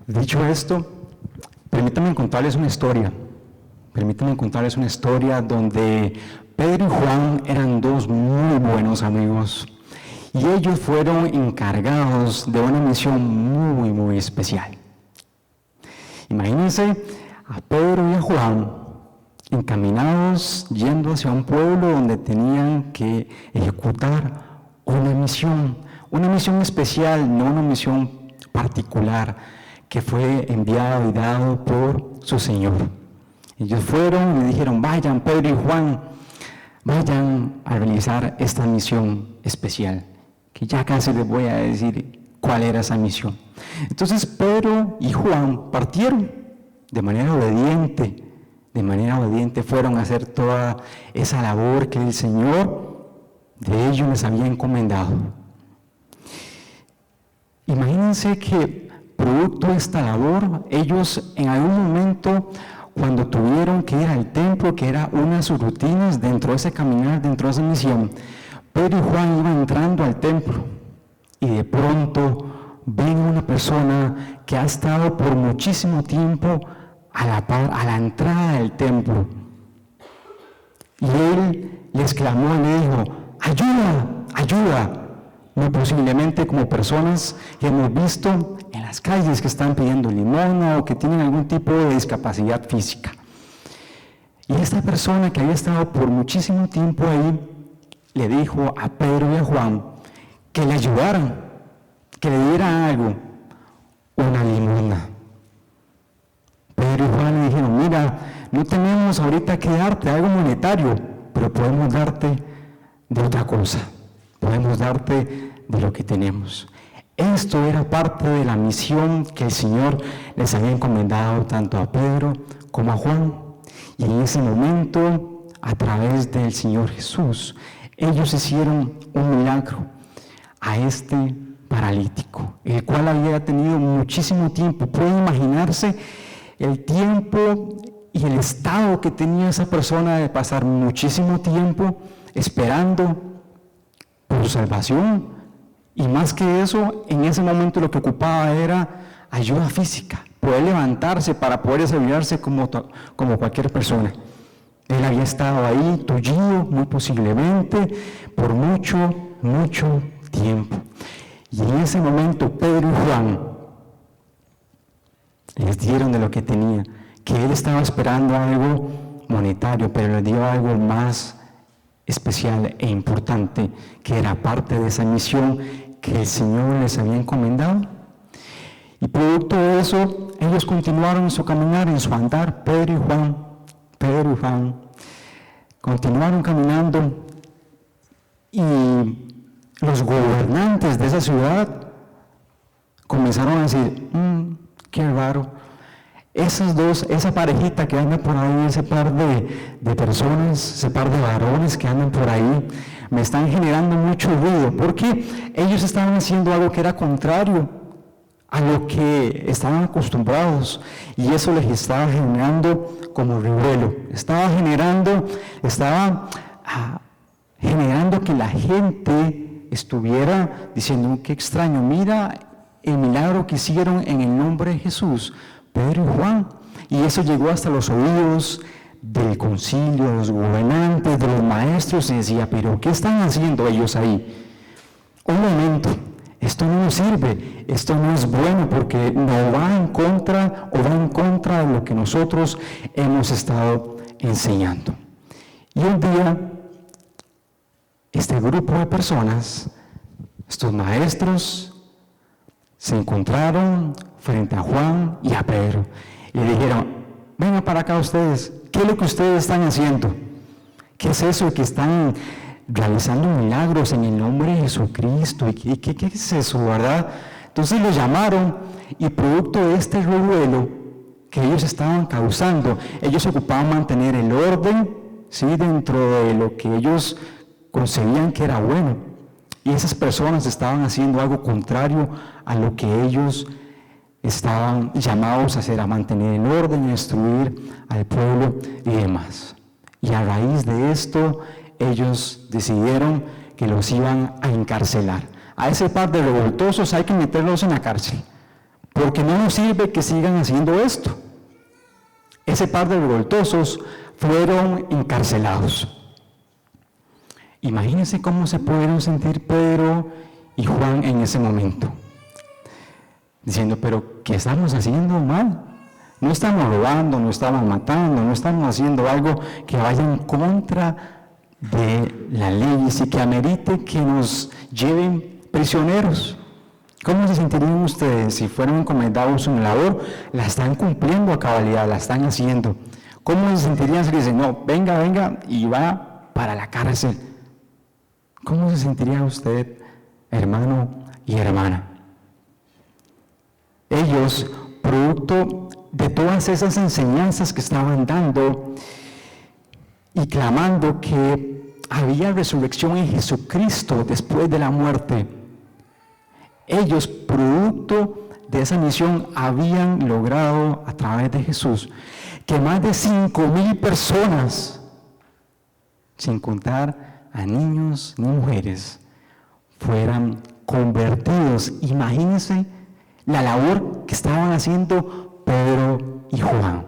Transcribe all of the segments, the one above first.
Dicho esto, permítanme contarles una historia. Permítanme contarles una historia donde Pedro y Juan eran dos muy buenos amigos y ellos fueron encargados de una misión muy, muy especial. Imagínense a Pedro y a Juan encaminados yendo hacia un pueblo donde tenían que ejecutar una misión especial, no una misión particular que fue enviado y dado por su Señor. Ellos fueron y le dijeron: vayan Pedro y Juan, vayan a realizar esta misión especial, que ya casi les voy a decir cuál era esa misión. Entonces Pedro y Juan partieron de manera obediente, fueron a hacer toda esa labor que el Señor de ellos les había encomendado. Imagínense que producto de esta labor, ellos en algún momento, cuando tuvieron que ir al templo, que era una de sus rutinas dentro de ese caminar, dentro de esa misión, Pedro y Juan iban entrando al templo y de pronto ven una persona que ha estado por muchísimo tiempo a la entrada del templo. Y él les clamó y le dijo: ¡ayuda! ¡ayuda! Muy posiblemente como personas que hemos visto en las calles que están pidiendo limosna o que tienen algún tipo de discapacidad física. Y esta persona que había estado por muchísimo tiempo ahí, le dijo a Pedro y a Juan que le ayudaran, que le dieran algo, una limosna. Pedro y Juan le dijeron: mira, no tenemos ahorita que darte algo monetario, pero podemos darte de otra cosa, podemos darte de lo que tenemos. Esto era parte de la misión que el Señor les había encomendado tanto a Pedro como a Juan. Y en ese momento, a través del Señor Jesús, ellos hicieron un milagro a este paralítico, el cual había tenido muchísimo tiempo. Pueden imaginarse el tiempo y el estado que tenía esa persona de pasar muchísimo tiempo esperando por su salvación. Y más que eso, en ese momento lo que ocupaba era ayuda física, poder levantarse para poder desarrollarse como cualquier persona. Él había estado ahí tullido, muy posiblemente, por mucho, mucho tiempo. Y en ese momento Pedro y Juan les dieron de lo que tenía, que él estaba esperando algo monetario, pero les dio algo más especial e importante, que era parte de esa misión que el Señor les había encomendado. Y producto de eso, ellos continuaron en su caminar, en su andar. Pedro y Juan continuaron caminando, y los gobernantes de esa ciudad comenzaron a decir: qué raro, esa parejita que anda por ahí, ese par de personas, ese par de varones que andan por ahí, me están generando mucho ruido, porque ellos estaban haciendo algo que era contrario a lo que estaban acostumbrados, y eso les estaba generando como revuelo, estaba generando que la gente estuviera diciendo: qué extraño, mira el milagro que hicieron en el nombre de Jesús, Pedro y Juan. Y eso llegó hasta los oídos del concilio, de los gobernantes, de los maestros, y decía: pero ¿qué están haciendo ellos ahí? Un momento, esto no nos sirve, esto no es bueno, porque no va en contra de lo que nosotros hemos estado enseñando. Y un día, este grupo de personas, estos maestros, se encontraron frente a Juan y a Pedro y le dijeron: vengan para acá ustedes, ¿qué es lo que ustedes están haciendo? ¿Qué es eso que están realizando milagros en el nombre de Jesucristo? ¿Y qué es eso, verdad? Entonces los llamaron, y producto de este revuelo que ellos estaban causando, ellos ocupaban mantener el orden, ¿sí?, dentro de lo que ellos concebían que era bueno, y esas personas estaban haciendo algo contrario a lo que ellos estaban llamados a hacer, a mantener el orden, a instruir al pueblo y demás. Y a raíz de esto, ellos decidieron que los iban a encarcelar. A ese par de revoltosos hay que meterlos en la cárcel, por porque no nos sirve que sigan haciendo esto. Ese par de revoltosos fueron encarcelados. Imagínense cómo se pudieron sentir Pedro y Juan en ese momento, diciendo, pero ¿qué estamos haciendo mal? No estamos robando, no estamos matando, no estamos haciendo algo que vaya en contra de la ley y que amerite que nos lleven prisioneros. ¿Cómo se sentirían ustedes si fueron encomendados una labor? La están cumpliendo a cabalidad, la están haciendo. ¿Cómo se sentirían si dicen, no, venga y va para la cárcel? ¿Cómo se sentiría usted, hermano y hermana? Ellos, producto de todas esas enseñanzas que estaban dando y clamando que había resurrección en Jesucristo después de la muerte, ellos, producto de esa misión, habían logrado a través de Jesús que más de 5,000 personas, sin contar a niños ni mujeres, fueran convertidos. Imagínense la labor que estaban haciendo Pedro y Juan.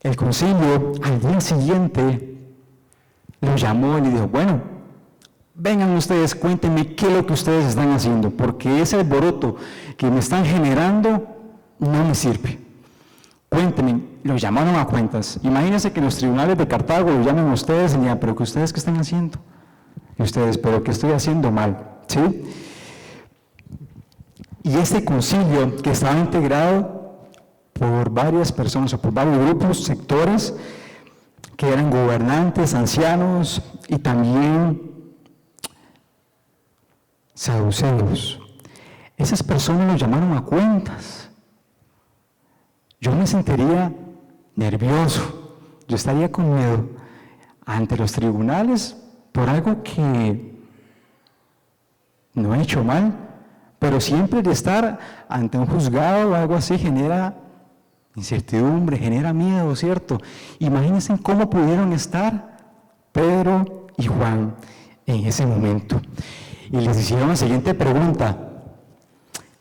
El concilio al día siguiente lo llamó y le dijo, bueno, vengan ustedes, cuéntenme qué es lo que ustedes están haciendo, porque ese alboroto que me están generando no me sirve. Cuéntenme, lo llamaron a cuentas. Imagínense que los tribunales de Cartago lo llaman a ustedes y digan, pero ¿que ustedes qué están haciendo? Y ustedes, pero ¿qué estoy haciendo mal? ¿Sí? Y este concilio, que estaba integrado por varias personas o por varios grupos, sectores, que eran gobernantes, ancianos y también saduceos. Esas personas los llamaron a cuentas. Yo me sentiría nervioso, yo estaría con miedo ante los tribunales por algo que no he hecho mal, pero siempre de estar ante un juzgado o algo así genera incertidumbre, genera miedo, ¿cierto? Imagínense cómo pudieron estar Pedro y Juan en ese momento. Y les hicieron la siguiente pregunta: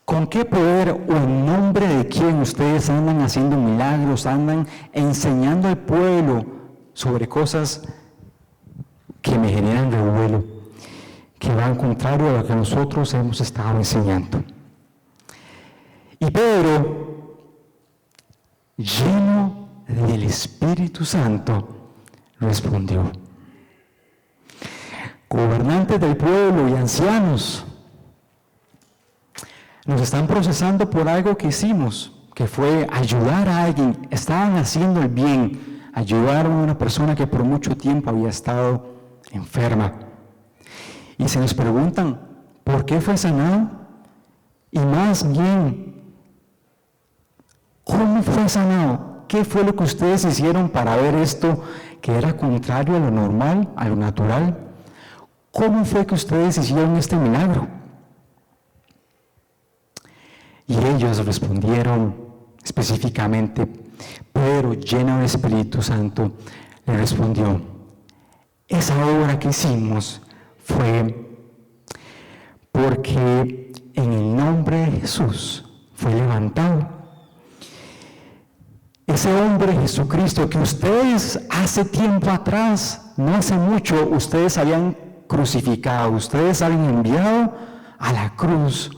¿con qué poder o en nombre de quién ustedes andan haciendo milagros, andan enseñando al pueblo sobre cosas que me generan revuelo, que van contrario a lo que nosotros hemos estado enseñando? Y Pedro, lleno del Espíritu Santo, respondió: gobernantes del pueblo y ancianos, nos están procesando por algo que hicimos, que fue ayudar a alguien. Estaban haciendo el bien, ayudaron a una persona que por mucho tiempo había estado enferma. Y se nos preguntan, ¿por qué fue sanado? Y más bien, ¿cómo fue sanado? ¿Qué fue lo que ustedes hicieron para ver esto que era contrario a lo normal, a lo natural? ¿Cómo fue que ustedes hicieron este milagro? Y ellos respondieron específicamente. Pedro, lleno del Espíritu Santo, le respondió: esa obra que hicimos fue porque en el nombre de Jesús fue levantado. Ese hombre Jesucristo que ustedes hace tiempo atrás, no hace mucho, ustedes habían crucificado, ustedes habían enviado a la cruz.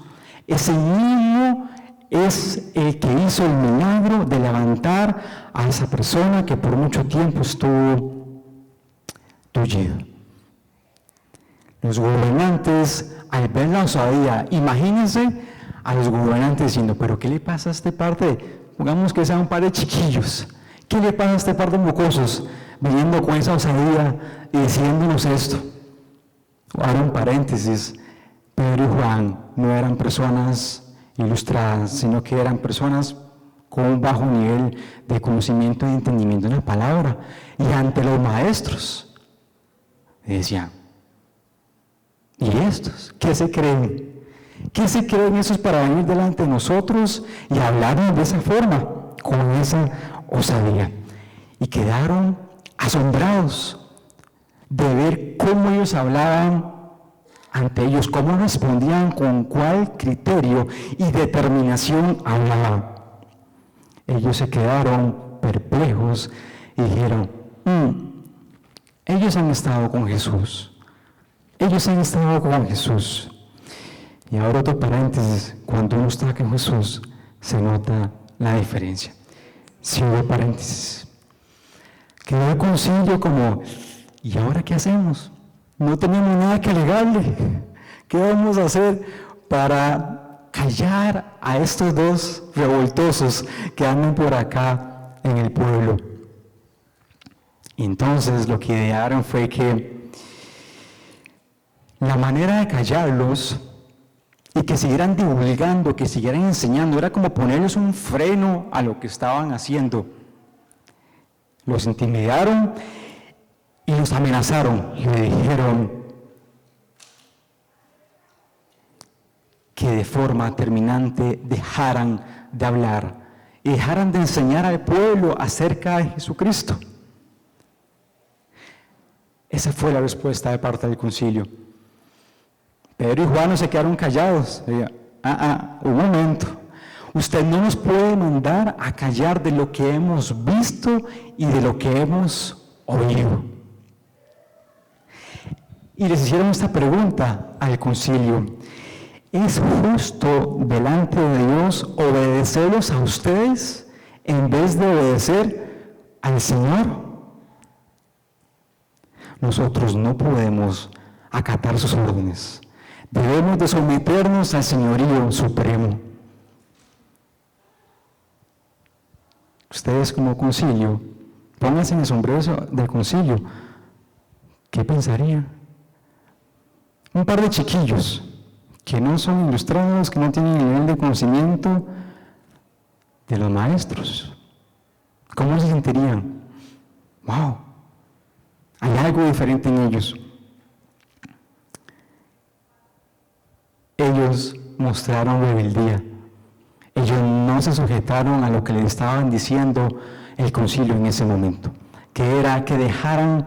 Ese mismo es el que hizo el milagro de levantar a esa persona que por mucho tiempo estuvo tullido. Los gobernantes, al ver la osadía, imagínense a los gobernantes diciendo: pero ¿qué le pasa a este par de, pongamos que sea un par de chiquillos, qué le pasa a este par de mocosos viniendo con esa osadía y diciéndonos esto? Ahora un paréntesis: Pedro y Juan no eran personas ilustradas, sino que eran personas con un bajo nivel de conocimiento y entendimiento de la palabra. Y ante los maestros decían: ¿y estos qué se creen? ¿Qué se creen esos para venir delante de nosotros y hablarnos de esa forma, con esa osadía? Y quedaron asombrados de ver cómo ellos hablaban ante ellos, cómo respondían, con cuál criterio y determinación hablaban. Ellos se quedaron perplejos y dijeron, ellos han estado con Jesús. Ellos han estado con Jesús. Y ahora otro paréntesis, cuando uno está con Jesús, se nota la diferencia. Cierro paréntesis. Quedó el concilio como, ¿y ahora qué hacemos? No tenemos nada que alegarle. ¿Qué vamos a hacer para callar a estos dos revoltosos que andan por acá en el pueblo? Entonces lo que idearon fue que la manera de callarlos y que siguieran divulgando, que siguieran enseñando, era como ponerles un freno a lo que estaban haciendo. Los intimidaron y los amenazaron y le dijeron que de forma terminante dejaran de hablar y dejaran de enseñar al pueblo acerca de Jesucristo. Esa fue la respuesta de parte del concilio. Pedro y Juan no se quedaron callados. Un momento. Usted no nos puede mandar a callar de lo que hemos visto y de lo que hemos oído. Y les hicieron esta pregunta al concilio. ¿Es justo delante de Dios obedecerlos a ustedes en vez de obedecer al Señor? Nosotros no podemos acatar sus órdenes. Debemos de someternos al señorío supremo. Ustedes como concilio, pónganse en el sombrero del concilio. ¿Qué pensarían? Un par de chiquillos que no son ilustrados, que no tienen el nivel de conocimiento de los maestros. ¿Cómo se sentirían? ¡Wow! Hay algo diferente en ellos. Ellos mostraron rebeldía. Ellos no se sujetaron a lo que les estaban diciendo el concilio en ese momento, que era que dejaran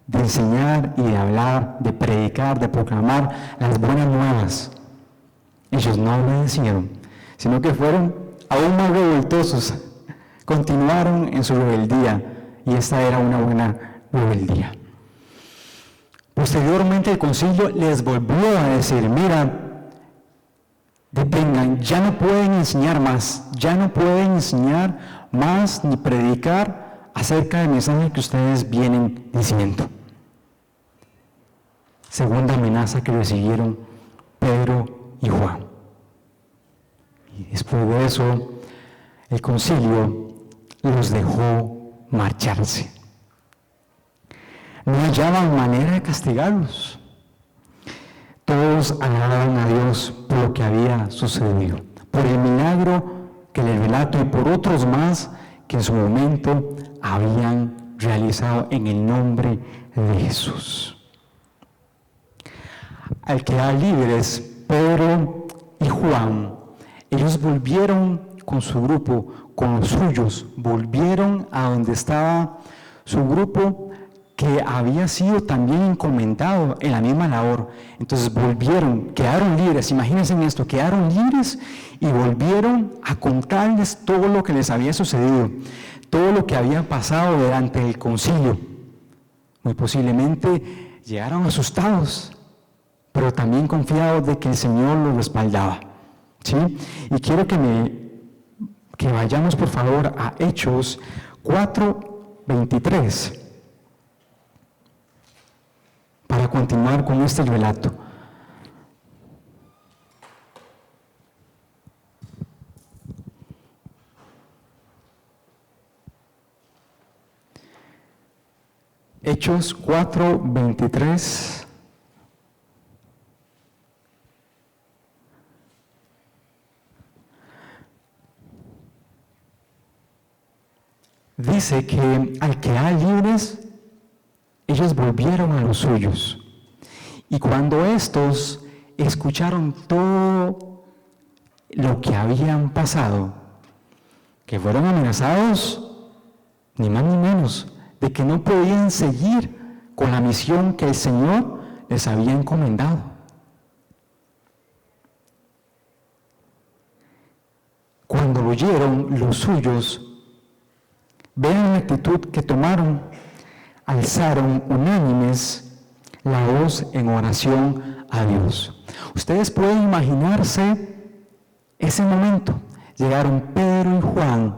de enseñar y de hablar, de predicar, de proclamar las buenas nuevas. Ellos no obedecieron, sino que fueron aún más revoltosos, continuaron en su rebeldía, y esta era una buena rebeldía. Posteriormente el concilio les volvió a decir, mira, detengan, ya no pueden enseñar más, ya no pueden enseñar más ni predicar acerca del mensaje que ustedes vienen diciendo. Segunda amenaza que recibieron Pedro y Juan. Y después de eso, el concilio los dejó marcharse. No hallaban manera de castigarlos. Todos alababan a Dios por lo que había sucedido, por el milagro que les relato y por otros más que en su momento habían realizado en el nombre de Jesús. Al quedar libres Pedro y Juan, ellos volvieron con su grupo, con los suyos, volvieron a donde estaba su grupo que había sido también encomendado en la misma labor. Entonces volvieron, quedaron libres, imagínense en esto, quedaron libres y volvieron a contarles todo lo que les había sucedido, todo lo que había pasado delante del concilio. Muy posiblemente llegaron asustados, pero también confiados de que el Señor los respaldaba. ¿Sí? Y quiero que vayamos por favor a Hechos 4:23 para continuar con este relato. Hechos 4:23. Dice que al quedar libres, ellos volvieron a los suyos. Y cuando estos escucharon todo lo que habían pasado, que fueron amenazados, ni más ni menos, de que no podían seguir con la misión que el Señor les había encomendado. cuando lo oyeron los suyos, vean la actitud que tomaron, alzaron unánimes la voz en oración a Dios. Ustedes pueden imaginarse ese momento. Llegaron Pedro y Juan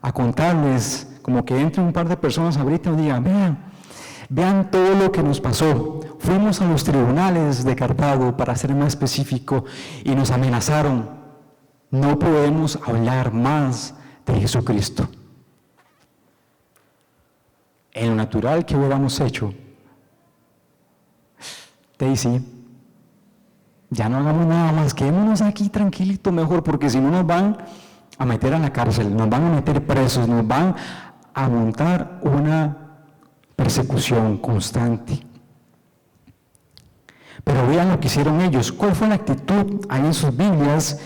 a contarles, como que entre un par de personas ahorita y digan, vean todo lo que nos pasó. Fuimos a los tribunales de Cartago, para ser más específico, y nos amenazaron. No podemos hablar más de Jesucristo. En lo natural que hubiéramos hecho, Daisy, ya no hagamos nada más, quedémonos aquí tranquilito mejor, porque si no nos van a meter a la cárcel, nos van a meter presos, nos van a montar una persecución constante. Pero vean lo que hicieron ellos. ¿Cuál fue la actitud? Ahí en sus Biblias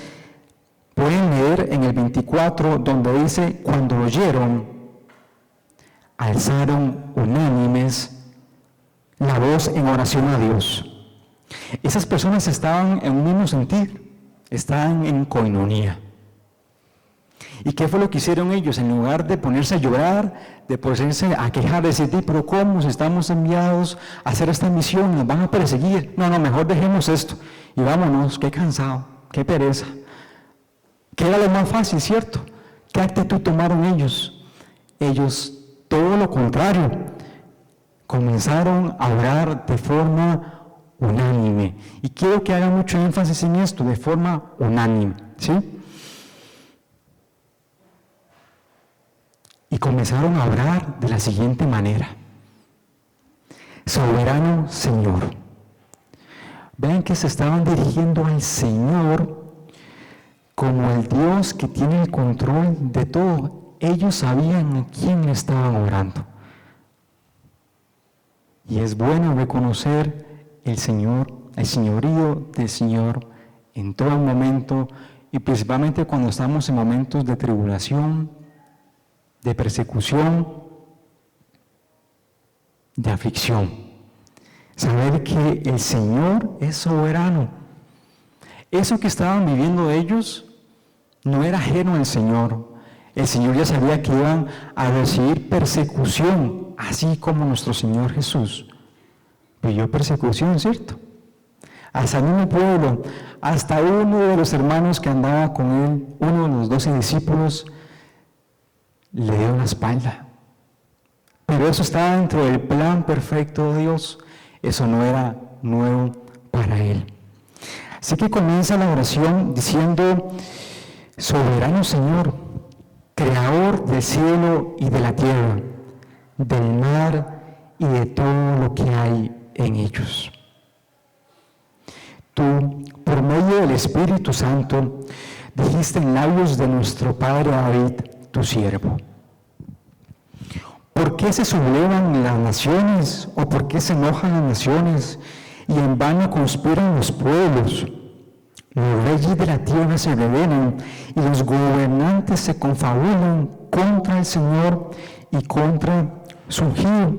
pueden leer en el 24, donde dice, cuando lo oyeron, alzaron unánimes la voz en oración a Dios. Esas personas estaban en un mismo sentir, estaban en coinonía. ¿Y qué fue lo que hicieron ellos? En lugar de ponerse a llorar, de ponerse a quejar, de decir, pero ¿cómo? Si estamos enviados a hacer esta misión, nos van a perseguir. No, mejor dejemos esto y vámonos, qué cansado, qué pereza. ¿Qué era lo más fácil, cierto? ¿Qué actitud tomaron ellos? Ellos, todo lo contrario, comenzaron a orar de forma unánime. Y quiero que haga mucho énfasis en esto, de forma unánime, ¿sí? Y comenzaron a orar de la siguiente manera: soberano Señor. Vean que se estaban dirigiendo al Señor como el Dios que tiene el control de todo. Ellos sabían a quién estaban orando. Y es bueno reconocer el señorío del Señor en todo momento, y principalmente cuando estamos en momentos de tribulación, de persecución, de aflicción. Saber que el Señor es soberano. Eso que estaban viviendo ellos no era ajeno al Señor. El Señor ya sabía que iban a recibir persecución, así como nuestro Señor Jesús vivió persecución, ¿cierto? Hasta el mismo pueblo, hasta uno de los hermanos que andaba con él, uno de los 12 discípulos, le dio la espalda. Pero eso estaba dentro del plan perfecto de Dios. Eso no era nuevo para él. Así que comienza la oración diciendo: soberano Señor, creador del cielo y de la tierra, del mar y de todo lo que hay en ellos. Tú, por medio del Espíritu Santo, dijiste en labios de nuestro padre David, tu siervo: ¿por qué se sublevan las naciones, o por qué se enojan las naciones, y en vano conspiran los pueblos? Los reyes de la tierra se rebelan, y los gobernantes se confabulan contra el Señor y contra su ungido.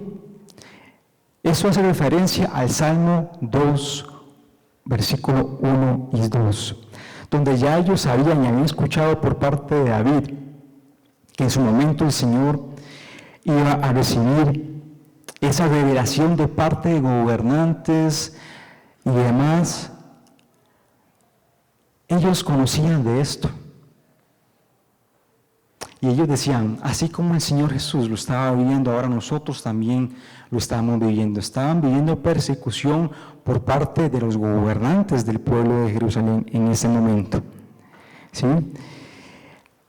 Eso hace referencia al Salmo 2, versículo 1 y 2, donde ya ellos sabían y habían escuchado por parte de David que en su momento el Señor iba a recibir esa revelación de parte de gobernantes y demás. Ellos conocían de esto. Y ellos decían, así como el Señor Jesús lo estaba viviendo, ahora nosotros también lo estamos viviendo. Estaban viviendo persecución por parte de los gobernantes del pueblo de Jerusalén en ese momento. ¿Sí?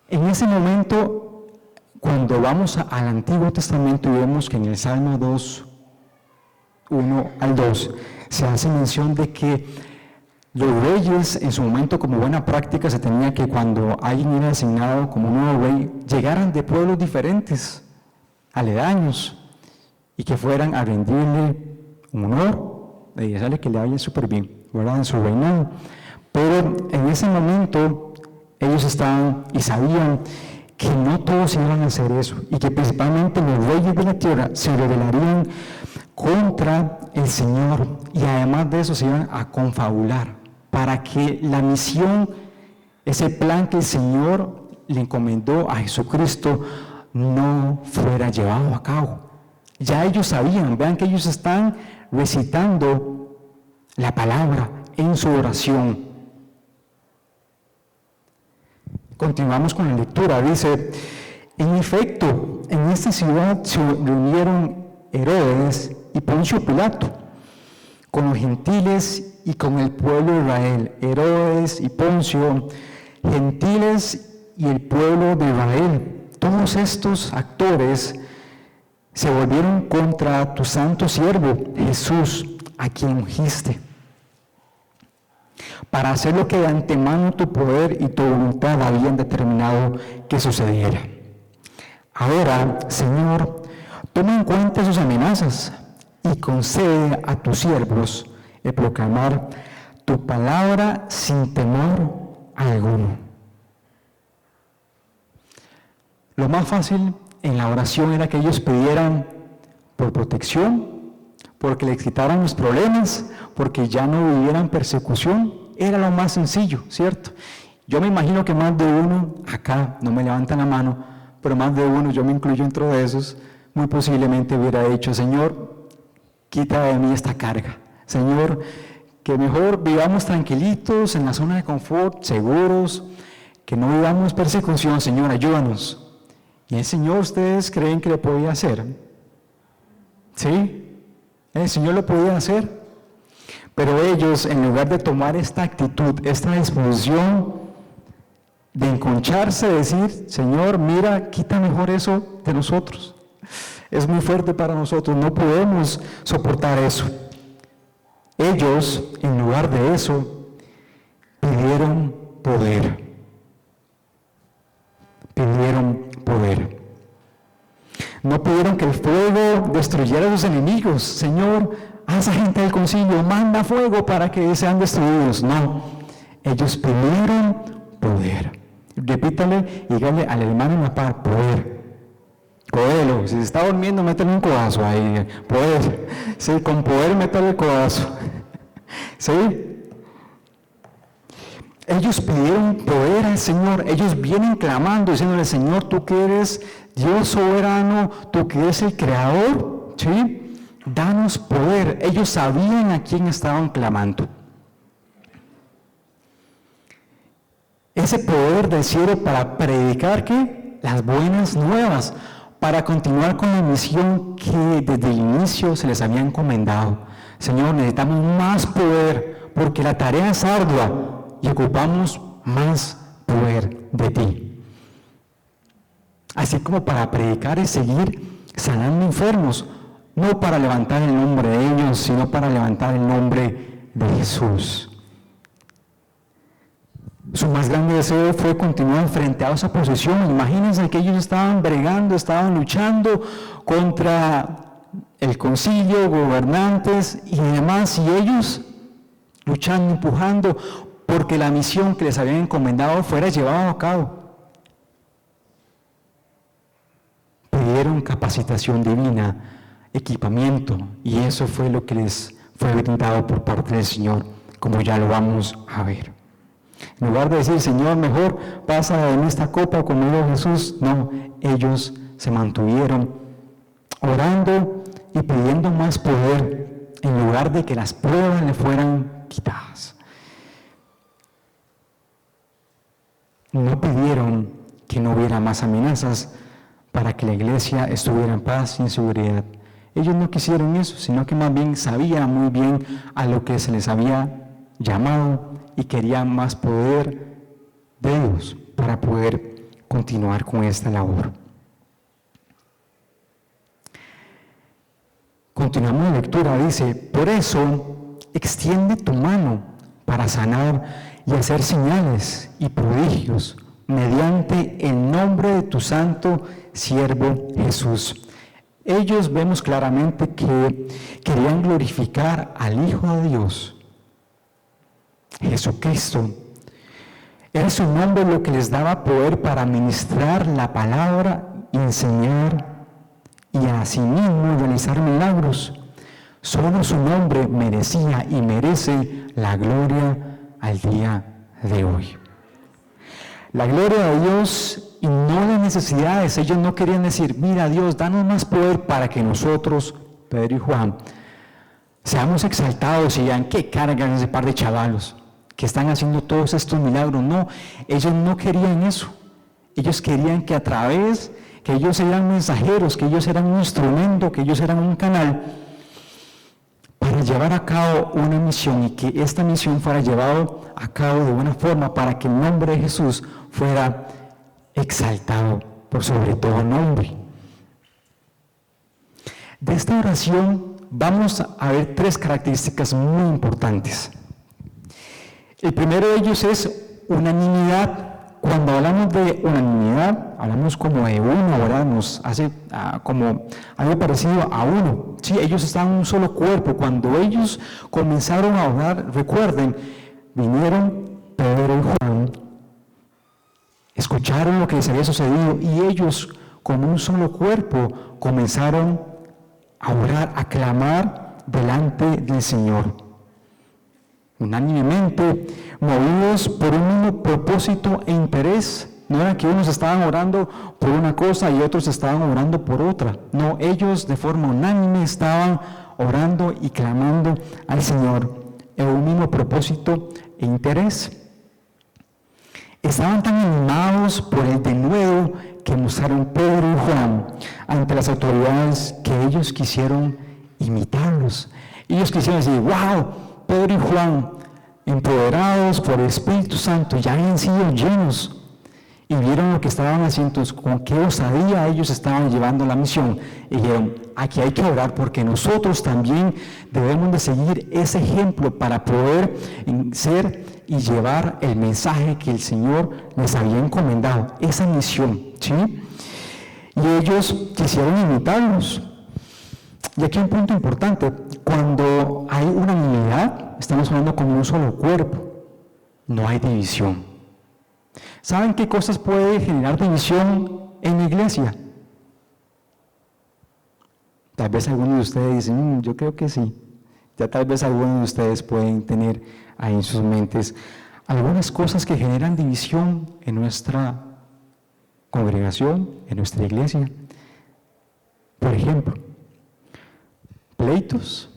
En ese momento, cuando vamos al Antiguo Testamento y vemos que en el Salmo 2, 1 al 2, se hace mención de que los reyes, en su momento, como buena práctica, se tenía que cuando alguien era asignado como nuevo rey, llegaran de pueblos diferentes, aledaños, y que fueran a rendirle un honor, y desearle que le vaya súper bien, ¿verdad?, en su reinado. Pero en ese momento, ellos estaban y sabían que no todos iban a hacer eso, y que principalmente los reyes de la tierra se rebelarían contra el Señor, y además de eso se iban a confabular para que la misión, ese plan que el Señor le encomendó a Jesucristo no fuera llevado a cabo. Ya ellos sabían, vean que ellos están recitando la palabra en su oración. Continuamos con la lectura, dice: en efecto, en esta ciudad se reunieron Herodes y Poncio Pilato con los gentiles y con el pueblo de Israel. Herodes y Poncio, gentiles y el pueblo de Israel. Todos estos actores se volvieron contra tu santo siervo Jesús, a quien ungiste, para hacer lo que de antemano tu poder y tu voluntad habían determinado que sucediera. Ahora, Señor, toma en cuenta sus amenazas y concede a tus siervos el proclamar tu palabra sin temor alguno. Lo más fácil en la oración era que ellos pidieran por protección, porque les quitaran los problemas, porque ya no vivieran persecución. Era lo más sencillo, ¿cierto? Yo me imagino que más de uno, acá no me levantan la mano, pero más de uno, yo me incluyo dentro de esos, muy posiblemente hubiera dicho: Señor, quita de mí esta carga. Señor, que mejor vivamos tranquilitos en la zona de confort, seguros, que no vivamos persecución. Señor, ayúdanos. ¿Y el Señor ustedes creen que lo podía hacer? ¿Sí? El Señor lo podía hacer. Pero ellos, en lugar de tomar esta actitud, esta disposición de enconcharse, decir: Señor, mira, quita mejor eso de nosotros. Es muy fuerte para nosotros, no podemos soportar eso. Ellos, en lugar de eso, pidieron poder. Pidieron poder. No pidieron que el fuego destruyera a sus enemigos. Señor, a esa gente del concilio, manda fuego para que sean destruidos. No, ellos pidieron poder. Repítale y dígale al hermano en la par: poder. Códelo, si se está durmiendo, métele un codazo ahí. Poder. Sí, con poder métele el codazo. ¿Sí? Ellos pidieron poder al Señor. Ellos vienen clamando, diciéndole: Señor, tú que eres Dios soberano, tú que eres el creador, ¿sí? Danos poder. Ellos sabían a quién estaban clamando. Ese poder del cielo para predicar, ¿qué? Las buenas nuevas, para continuar con la misión que desde el inicio se les había encomendado. Señor, necesitamos más poder, porque la tarea es ardua y ocupamos más poder de ti. Así como para predicar es seguir sanando enfermos, no para levantar el nombre de ellos, sino para levantar el nombre de Jesús. Su más grande deseo fue continuar frente a esa oposición. Imagínense que ellos estaban bregando, estaban luchando contra el concilio, gobernantes y demás, y ellos luchando, empujando, porque la misión que les habían encomendado fuera llevada a cabo. Pidieron capacitación divina, equipamiento, y eso fue lo que les fue brindado por parte del Señor, como ya lo vamos a ver. En lugar de decir: Señor, mejor pasa en esta copa conmigo, Jesús, no, ellos se mantuvieron orando y pidiendo más poder, en lugar de que las pruebas le fueran quitadas. No pidieron que no hubiera más amenazas para que la iglesia estuviera en paz y en seguridad. Ellos no quisieron eso, sino que más bien sabían muy bien a lo que se les había llamado y querían más poder de Dios para poder continuar con esta labor. Continuamos la lectura, dice: por eso extiende tu mano para sanar y hacer señales y prodigios mediante el nombre de tu santo siervo Jesús. Ellos vemos claramente que querían glorificar al Hijo de Dios, Jesucristo. Era su nombre lo que les daba poder para ministrar la palabra, enseñar y asimismo realizar milagros. Solo su nombre merecía y merece la gloria al día de hoy. La gloria de Dios y no las necesidades. Ellos no querían decir, mira Dios, danos más poder para que nosotros, Pedro y Juan, seamos exaltados y digan, ¿qué cargan ese par de chavalos que están haciendo todos estos milagros? No, ellos no querían eso. Ellos querían que a través, que ellos eran mensajeros, que ellos eran un instrumento, que ellos eran un canal para llevar a cabo una misión y que esta misión fuera llevada a cabo de buena forma para que el nombre de Jesús fuera exaltado por sobre todo nombre. De esta oración vamos a ver tres características muy importantes. El primero de ellos es unanimidad. Cuando hablamos de unanimidad, hablamos como de uno, ¿verdad? Nos hace como algo parecido a uno. Sí, ellos estaban en un solo cuerpo. Cuando ellos comenzaron a orar, recuerden, vinieron Pedro y Juan, escucharon lo que les había sucedido y ellos, como un solo cuerpo, comenzaron a orar, a clamar delante del Señor. Unánimemente, movidos por un mismo propósito e interés. No era que unos estaban orando por una cosa y otros estaban orando por otra. No, ellos de forma unánime estaban orando y clamando al Señor en un mismo propósito e interés. Estaban tan animados por el denuedo que mostraron Pedro y Juan ante las autoridades que ellos quisieron imitarlos. Ellos quisieron decir, wow, Pedro y Juan, empoderados por el Espíritu Santo, ya habían sido llenos y vieron lo que estaban haciendo, con qué osadía ellos estaban llevando la misión y dijeron, aquí hay que orar porque nosotros también debemos de seguir ese ejemplo para poder ser y llevar el mensaje que el Señor les había encomendado, esa misión, ¿sí? Y ellos quisieron imitarlos. Y aquí un punto importante, cuando hay unanimidad, estamos hablando como un solo cuerpo, no hay división. ¿Saben qué cosas puede generar división en la iglesia? Tal vez algunos de ustedes dicen, yo creo que sí. Ya tal vez algunos de ustedes pueden tener ahí en sus mentes algunas cosas que generan división en nuestra congregación, en nuestra iglesia. Por ejemplo, pleitos,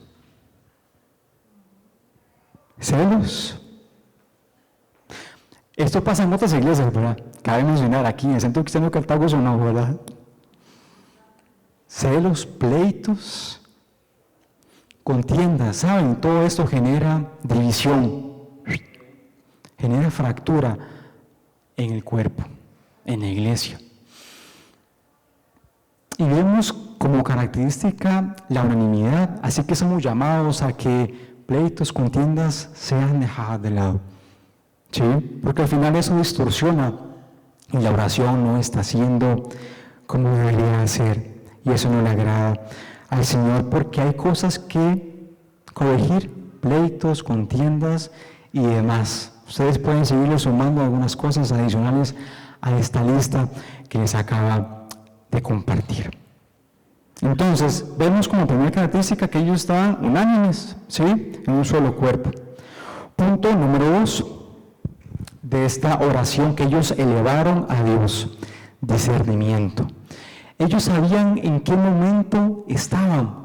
celos. Esto pasa en otras iglesias, ¿verdad? Cabe mencionar aquí en el Centro Cristiano de Cartago, no, ¿verdad? Celos, pleitos, contiendas, ¿saben? Todo esto genera división, genera fractura en el cuerpo, en la iglesia. Y vemos como característica la unanimidad, así que somos llamados a que pleitos, contiendas sean dejadas de lado. ¿Sí? Porque al final eso distorsiona y la oración no está siendo como debería ser y eso no le agrada al Señor porque hay cosas que corregir, pleitos, contiendas y demás. Ustedes pueden seguirle sumando algunas cosas adicionales a esta lista que les acaba de compartir. Entonces, vemos como primera característica que ellos estaban unánimes, ¿sí? En un solo cuerpo. Punto número 2 de esta oración que ellos elevaron a Dios, discernimiento. Ellos sabían en qué momento estaban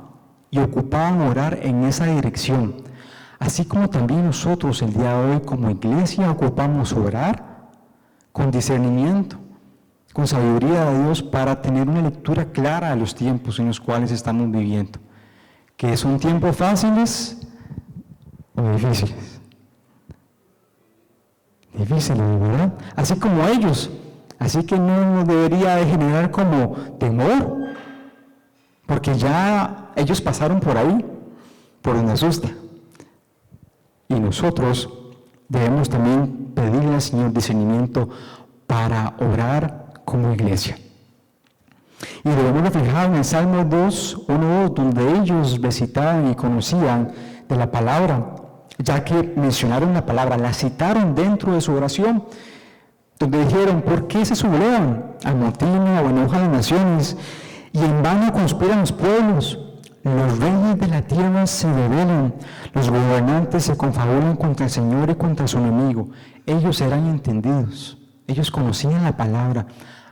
y ocupaban orar en esa dirección. Así como también nosotros el día de hoy como iglesia ocupamos orar con discernimiento, con sabiduría de Dios para tener una lectura clara de los tiempos en los cuales estamos viviendo. ¿Que son tiempos fáciles o difíciles? Difíciles, ¿verdad? Así como ellos. Así que no nos debería de generar como temor, porque ya ellos pasaron por ahí, por donde asusta. Y nosotros debemos también pedirle al Señor discernimiento para orar como iglesia. Y lo vemos reflejado en el Salmo 2, 1-2, donde ellos recitaban y conocían de la palabra, ya que mencionaron la palabra, la citaron dentro de su oración, donde dijeron, ¿por qué se sublevan? Amotina o enoja las naciones, y en vano conspiran los pueblos. Los reyes de la tierra se rebelan, los gobernantes se confabulan contra el Señor y contra su enemigo. Ellos serán entendidos. Ellos conocían la palabra,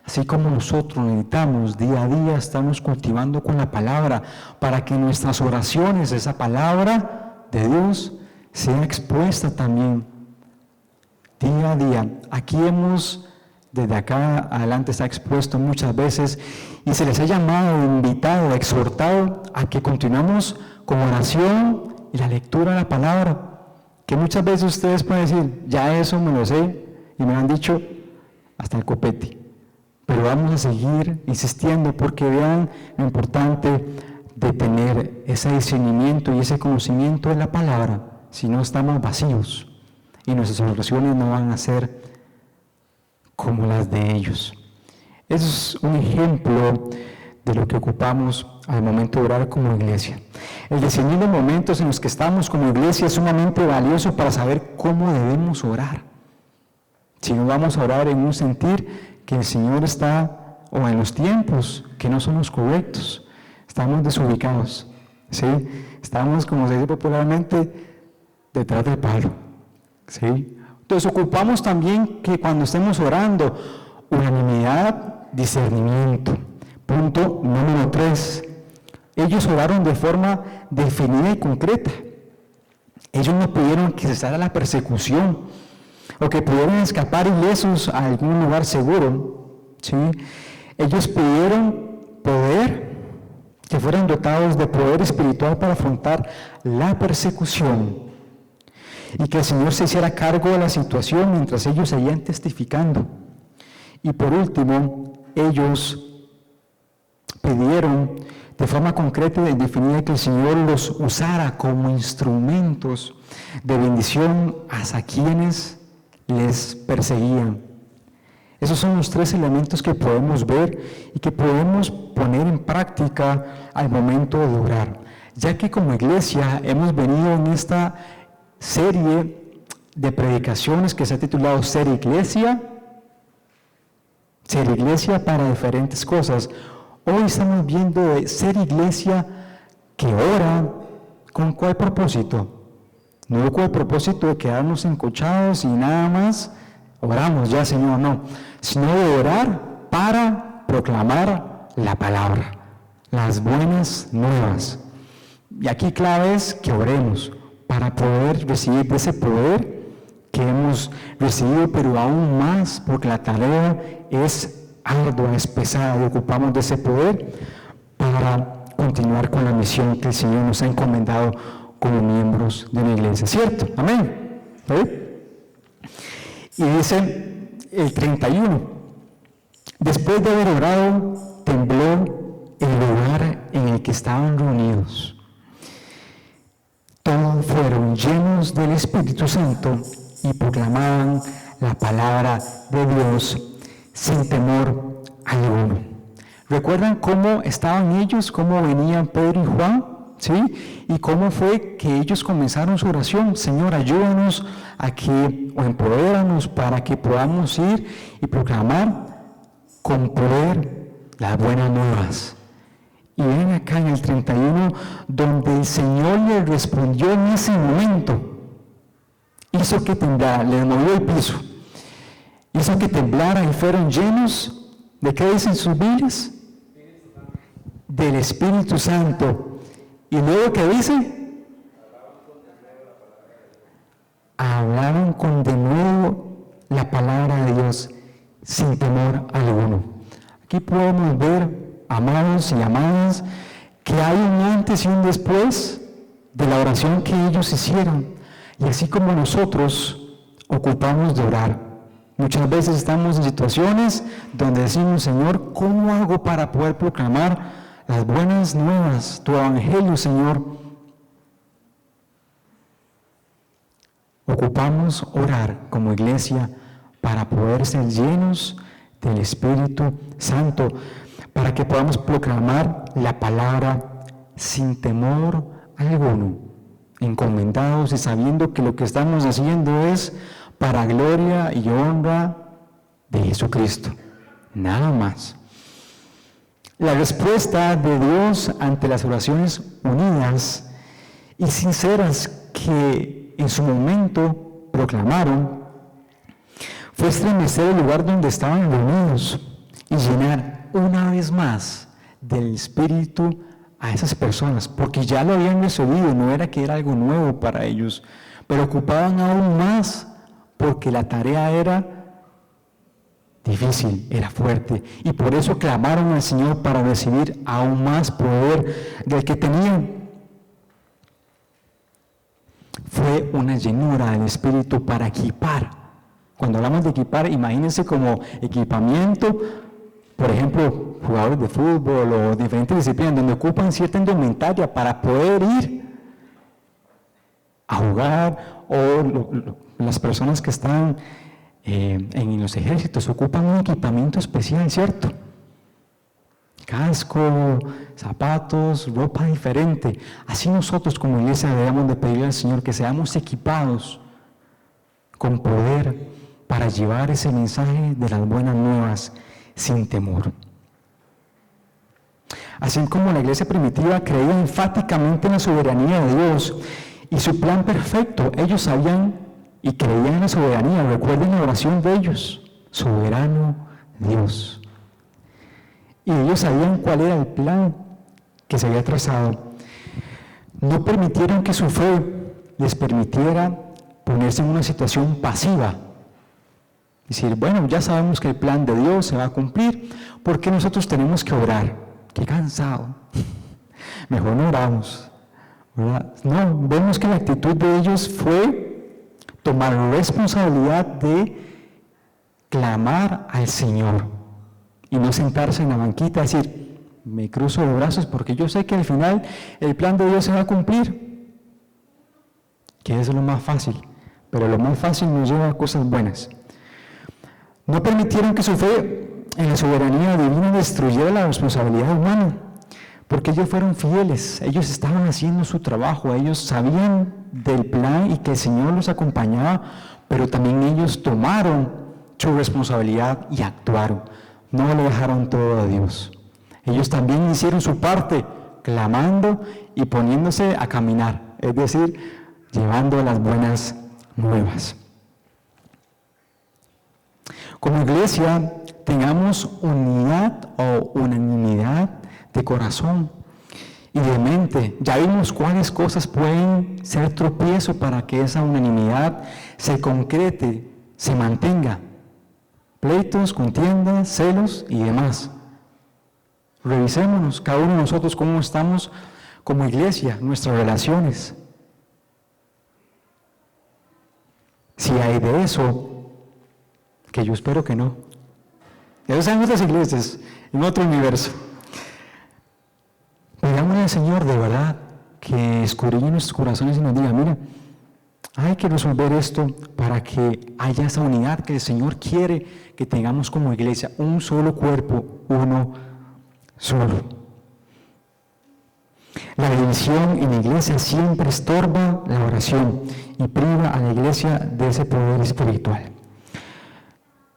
así como nosotros necesitamos día a día estarnos cultivando con la palabra para que nuestras oraciones, esa palabra de Dios, sea expuesta también día a día. Aquí desde acá adelante está expuesto muchas veces y se les ha llamado, invitado, exhortado a que continuemos con oración y la lectura de la palabra, que muchas veces ustedes pueden decir, ya eso me lo sé y me lo han dicho hasta el copete, pero vamos a seguir insistiendo porque vean lo importante de tener ese discernimiento y ese conocimiento de la palabra, si no estamos vacíos y nuestras oraciones no van a ser como las de ellos. Eso es un ejemplo de lo que ocupamos al momento de orar como iglesia. El discernir los momentos en los que estamos como iglesia es sumamente valioso para saber cómo debemos orar. Si no vamos a orar en un sentir que el Señor está, o en los tiempos que no son los correctos, estamos desubicados, ¿sí? Estamos, como se dice popularmente, detrás del palo, ¿sí? Entonces ocupamos también que cuando estemos orando, unanimidad, discernimiento. Punto número 3. Ellos oraron de forma definida y concreta. Ellos no pidieron que cesara la persecución o que pudieran escapar ilesos a algún lugar seguro, ¿sí? Ellos pidieron poder, que fueran dotados de poder espiritual para afrontar la persecución y que el Señor se hiciera cargo de la situación mientras ellos seguían testificando. Y por último, ellos pidieron de forma concreta y definida que el Señor los usara como instrumentos de bendición hacia quienes les perseguían. Esos son los 3 elementos que podemos ver y que podemos poner en práctica al momento de orar, ya que como iglesia hemos venido en esta serie de predicaciones que se ha titulado Ser Iglesia para diferentes cosas. Hoy estamos viendo de ser iglesia que ora. ¿Con cuál propósito? No con el propósito de quedarnos encochados y nada más oramos ya, Señor, no, sino de orar para proclamar la palabra, las buenas nuevas. Y aquí clave es que oremos para poder recibir de ese poder que hemos recibido, pero aún más porque la tarea es ardua, es pesada, y ocupamos de ese poder para continuar con la misión que el Señor nos ha encomendado como miembros de la iglesia, ¿cierto? Amén. Y dice el 31, después de haber orado, tembló el lugar en el que estaban reunidos. Todos fueron llenos del Espíritu Santo y proclamaban la palabra de Dios sin temor alguno. ¿Recuerdan cómo estaban ellos, cómo venían Pedro y Juan? ¿Sí? Y cómo fue que ellos comenzaron su oración. Señor, ayúdanos a que, o empodéranos para que podamos ir y proclamar con poder las buenas nuevas. Y ven acá en el 31, donde el Señor les respondió en ese momento. Hizo que temblara, les movió el piso. Hizo que temblara y fueron llenos, ¿de qué dicen sus Biblias? Del Espíritu Santo. Y luego, ¿qué dice? Hablaron con de nuevo la palabra de Dios sin temor alguno. Aquí podemos ver, amados y amadas, que hay un antes y un después de la oración que ellos hicieron. Y así como nosotros ocupamos de orar. Muchas veces estamos en situaciones donde decimos, Señor, ¿cómo hago para poder proclamar las buenas nuevas, tu evangelio, Señor? Ocupamos orar como iglesia para poder ser llenos del Espíritu Santo, para que podamos proclamar la palabra sin temor alguno, encomendados y sabiendo que lo que estamos haciendo es para gloria y honra de Jesucristo, nada más. La respuesta de Dios ante las oraciones unidas y sinceras que en su momento proclamaron fue estremecer el lugar donde estaban reunidos y llenar una vez más del Espíritu a esas personas, porque ya lo habían recibido, no era que era algo nuevo para ellos, pero ocupaban aún más porque la tarea era difícil, era fuerte, y por eso clamaron al Señor para recibir aún más poder del que tenían. Fue una llenura del Espíritu para equipar. Cuando hablamos de equipar, imagínense como equipamiento, por ejemplo, jugadores de fútbol o diferentes disciplinas donde ocupan cierta indumentaria para poder ir a jugar, o las personas que están en los ejércitos ocupan un equipamiento especial, ¿cierto? Casco, zapatos, ropa diferente. Así nosotros como iglesia debemos de pedirle al Señor que seamos equipados con poder para llevar ese mensaje de las buenas nuevas sin temor. Así como la iglesia primitiva creía enfáticamente en la soberanía de Dios y su plan perfecto, ellos sabían y creían en la soberanía. Recuerden la oración de ellos: soberano Dios. Y ellos sabían cuál era el plan que se había trazado. No permitieron que su fe les permitiera ponerse en una situación pasiva. Decir, bueno, ya sabemos que el plan de Dios se va a cumplir, ¿por qué nosotros tenemos que orar? ¡Qué cansado! Mejor no oramos, ¿verdad? No, vemos que la actitud de ellos fue tomar responsabilidad de clamar al Señor y no sentarse en la banquita y decir, me cruzo los brazos porque yo sé que al final el plan de Dios se va a cumplir, que es lo más fácil, pero lo más fácil nos lleva a cosas buenas. No permitieron que su fe en la soberanía divina destruyera la responsabilidad humana, porque ellos fueron fieles, ellos estaban haciendo su trabajo, ellos sabían del plan y que el Señor los acompañaba, pero también ellos tomaron su responsabilidad y actuaron, no le dejaron todo a Dios. Ellos también hicieron su parte, clamando y poniéndose a caminar, es decir, llevando las buenas nuevas. Como iglesia, tengamos unidad o unanimidad de corazón y de mente. Ya vimos cuáles cosas pueden ser tropiezo para que esa unanimidad se concrete, se mantenga. Pleitos, contiendas, celos y demás. Revisémonos cada uno de nosotros cómo estamos como iglesia, nuestras relaciones. Si hay de eso, que yo espero que no. Eso están en otras iglesias, en otro universo. Pidámosle al Señor de verdad que escudriñe nuestros corazones y nos diga, mira, hay que resolver esto para que haya esa unidad que el Señor quiere que tengamos como iglesia, un solo cuerpo, uno solo. La división en la iglesia siempre estorba la oración y priva a la iglesia de ese poder espiritual.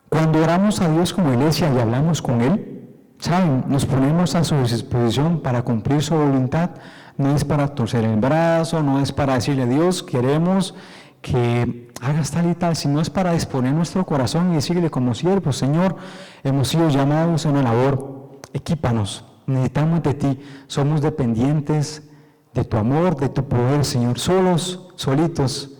Cuando oramos a Dios como iglesia y hablamos con Él, ¿saben? Nos ponemos a su disposición para cumplir su voluntad. No es para torcer el brazo, no es para decirle a Dios, queremos que hagas tal y tal, sino es para disponer nuestro corazón y decirle como siervos, Señor, hemos sido llamados a una labor, equípanos, necesitamos de ti, somos dependientes de tu amor, de tu poder, Señor, solitos,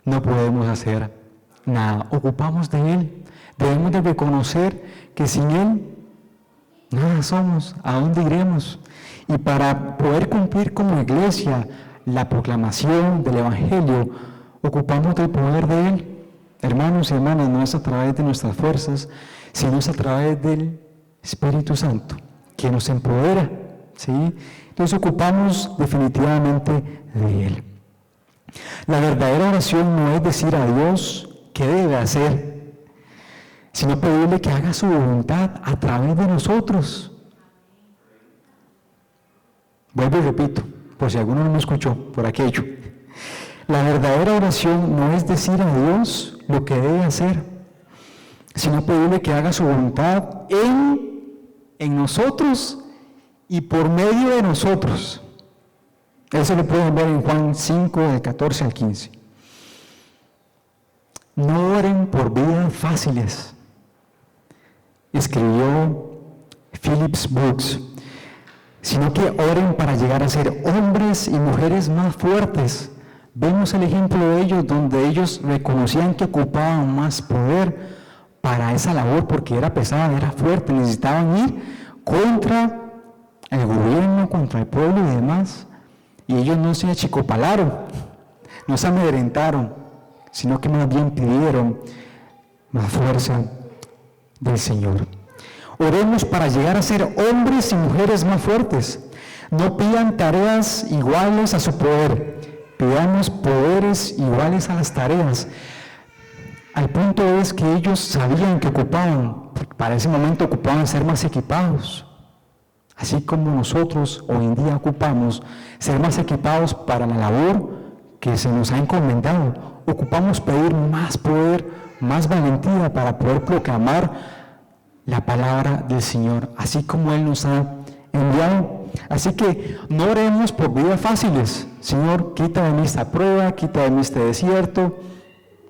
no podemos hacer nada, ocupamos de Él, debemos de reconocer que sin Él nada somos, ¿a dónde iremos? Y para poder cumplir como iglesia la proclamación del Evangelio, ocupamos del poder de Él. Hermanos y hermanas, no es a través de nuestras fuerzas, sino es a través del Espíritu Santo, que nos empodera, ¿sí? Entonces ocupamos definitivamente de Él. La verdadera oración no es decir a Dios qué debe hacer, sino pedirle que haga su voluntad a través de nosotros. Vuelvo y repito, por si alguno no me escuchó, por aquello. La verdadera oración no es decir a Dios lo que debe hacer, sino pedirle que haga su voluntad en nosotros y por medio de nosotros. Eso lo pueden ver en Juan 5, del 14 al 15. no oren por vidas fáciles. Escribió Phillips Brooks, sino que oren para llegar a ser hombres y mujeres más fuertes. Vemos el ejemplo de ellos, donde ellos reconocían que ocupaban más poder para esa labor, porque era pesada, era fuerte, necesitaban ir contra el gobierno, contra el pueblo y demás. Y ellos no se achicopalaron, no se amedrentaron, sino que más bien pidieron más fuerza del Señor. Oremos para llegar a ser hombres y mujeres más fuertes. No pidan tareas iguales a su poder, pidamos poderes iguales a las tareas. Al punto es que ellos sabían que ocupaban, para ese momento ocupaban ser más equipados. Así como nosotros hoy en día ocupamos ser más equipados para la labor que se nos ha encomendado. Ocupamos pedir más poder, más valentía para poder proclamar la palabra del Señor, así como Él nos ha enviado. Así que no oremos por vidas fáciles. Señor, quita de mí esta prueba, quita de mí este desierto,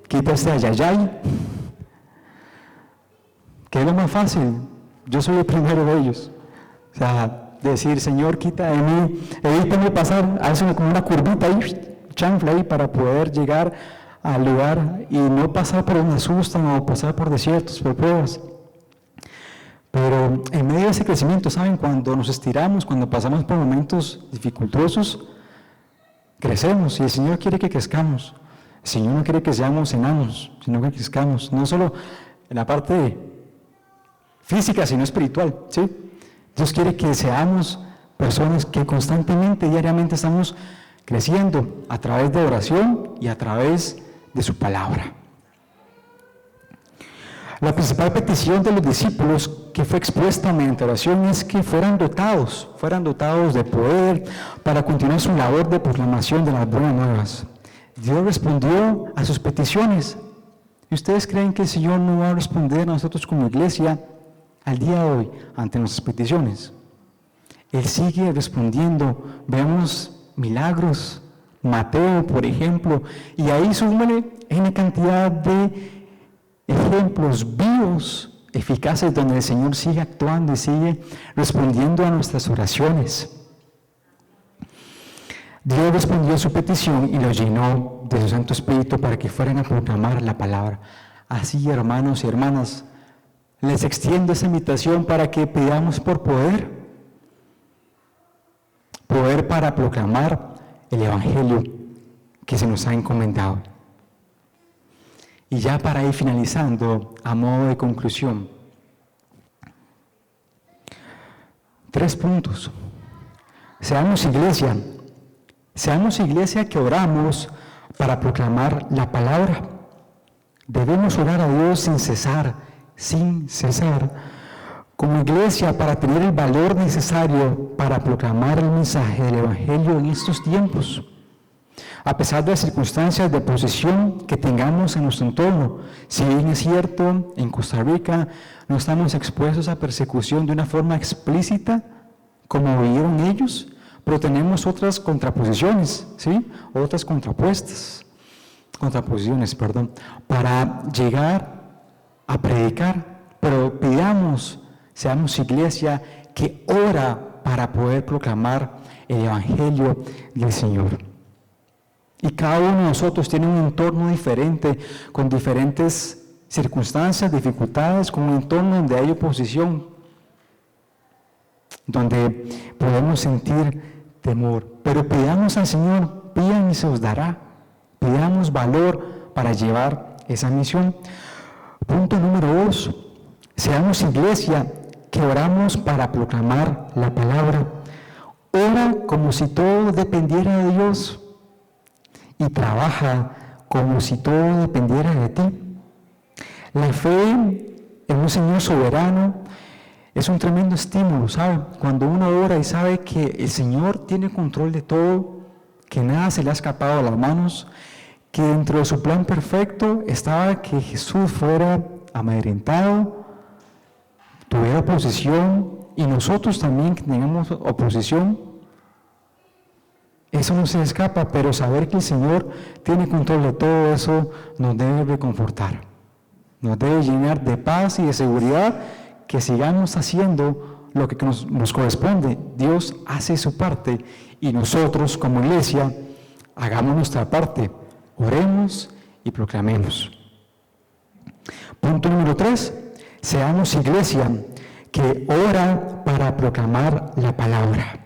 quita este ayayay. ¿Qué es lo más fácil? Yo soy el primero de ellos. O sea, decir, Señor, quita de mí, evítame pasar, hacer como una curvita ahí, chanfla ahí, para poder llegar al lugar y no pasar por donde asustan o pasar por desiertos, por pruebas. Pero en medio de ese crecimiento, ¿saben? Cuando nos estiramos, cuando pasamos por momentos dificultosos, crecemos y el Señor quiere que crezcamos. El Señor no quiere que seamos enanos, sino que crezcamos, no solo en la parte física, sino espiritual, ¿sí? Dios quiere que seamos personas que constantemente, diariamente estamos creciendo a través de oración y a través de su palabra. La principal petición de los discípulos que fue expuesta mediante oración es que fueran dotados de poder para continuar su labor de proclamación de las buenas nuevas. Dios respondió a sus peticiones. ¿Y ustedes creen que el Señor no va a responder a nosotros como iglesia al día de hoy ante nuestras peticiones? Él sigue respondiendo. Vemos milagros, Mateo, por ejemplo, y ahí súmale en cantidad de ejemplos vivos, eficaces, donde el Señor sigue actuando y sigue respondiendo a nuestras oraciones. Dios respondió a su petición y los llenó de su Santo Espíritu para que fueran a proclamar la palabra. Así, hermanos y hermanas, les extiendo esa invitación para que pidamos por poder para proclamar el Evangelio que se nos ha encomendado. Y ya para ir finalizando, a modo de conclusión, 3 puntos. Seamos iglesia que oramos para proclamar la palabra. Debemos orar a Dios sin cesar, como iglesia, para tener el valor necesario para proclamar el mensaje del Evangelio en estos tiempos. A pesar de las circunstancias de posición que tengamos en nuestro entorno, si bien es cierto, en Costa Rica no estamos expuestos a persecución de una forma explícita, como vivieron ellos, pero tenemos otras contraposiciones, ¿sí? Otras contraposiciones, para llegar a predicar, pero seamos iglesia que ora para poder proclamar el Evangelio del Señor. Y cada uno de nosotros tiene un entorno diferente, con diferentes circunstancias, dificultades, con un entorno donde hay oposición, donde podemos sentir temor. Pero pidamos al Señor, pidan y se os dará. Pidamos valor para llevar esa misión. Punto número 2. Seamos iglesia que oramos para proclamar la palabra. Ora como si todo dependiera de Dios. Y trabaja como si todo dependiera de ti. La fe en un Señor soberano es un tremendo estímulo, ¿sabe? Cuando uno ora y sabe que el Señor tiene control de todo, que nada se le ha escapado de las manos, que dentro de su plan perfecto estaba que Jesús fuera amedrentado, tuviera oposición y nosotros también que tengamos oposición. Eso no se escapa, pero saber que el Señor tiene control de todo eso nos debe reconfortar. Nos debe llenar de paz y de seguridad que sigamos haciendo lo que nos corresponde. Dios hace su parte y nosotros como iglesia hagamos nuestra parte. Oremos y proclamemos. Punto número 3. Seamos iglesia que ora para proclamar la palabra.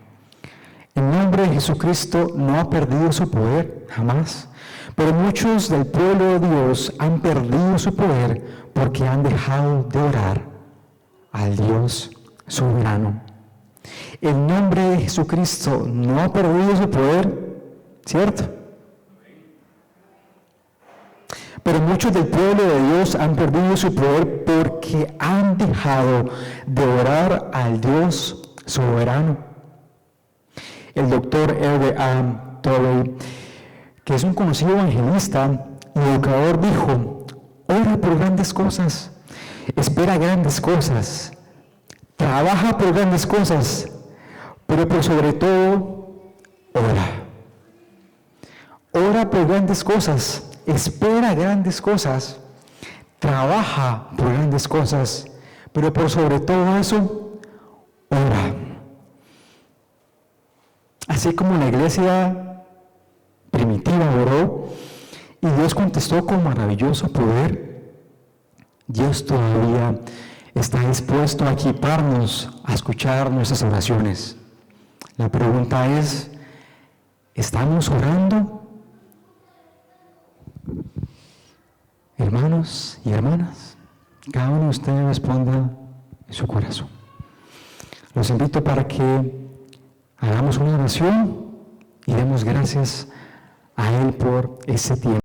El nombre de Jesucristo no ha perdido su poder, jamás. Pero muchos del pueblo de Dios han perdido su poder porque han dejado de orar al Dios soberano. El nombre de Jesucristo no ha perdido su poder, ¿cierto? Pero muchos del pueblo de Dios han perdido su poder porque han dejado de orar al Dios soberano. El doctor R.A. Torrey, que es un conocido evangelista y educador, dijo: ora por grandes cosas, espera grandes cosas, trabaja por grandes cosas, pero por sobre todo, ora. Ora por grandes cosas, espera grandes cosas, trabaja por grandes cosas, pero por sobre todo eso, ora. Así como la iglesia primitiva oró y Dios contestó con maravilloso poder, Dios todavía está dispuesto a equiparnos a escuchar nuestras oraciones. La pregunta es, ¿estamos orando? Hermanos y hermanas, cada uno de ustedes responda en su corazón. Los invito para que hagamos una oración y demos gracias a Él por ese tiempo.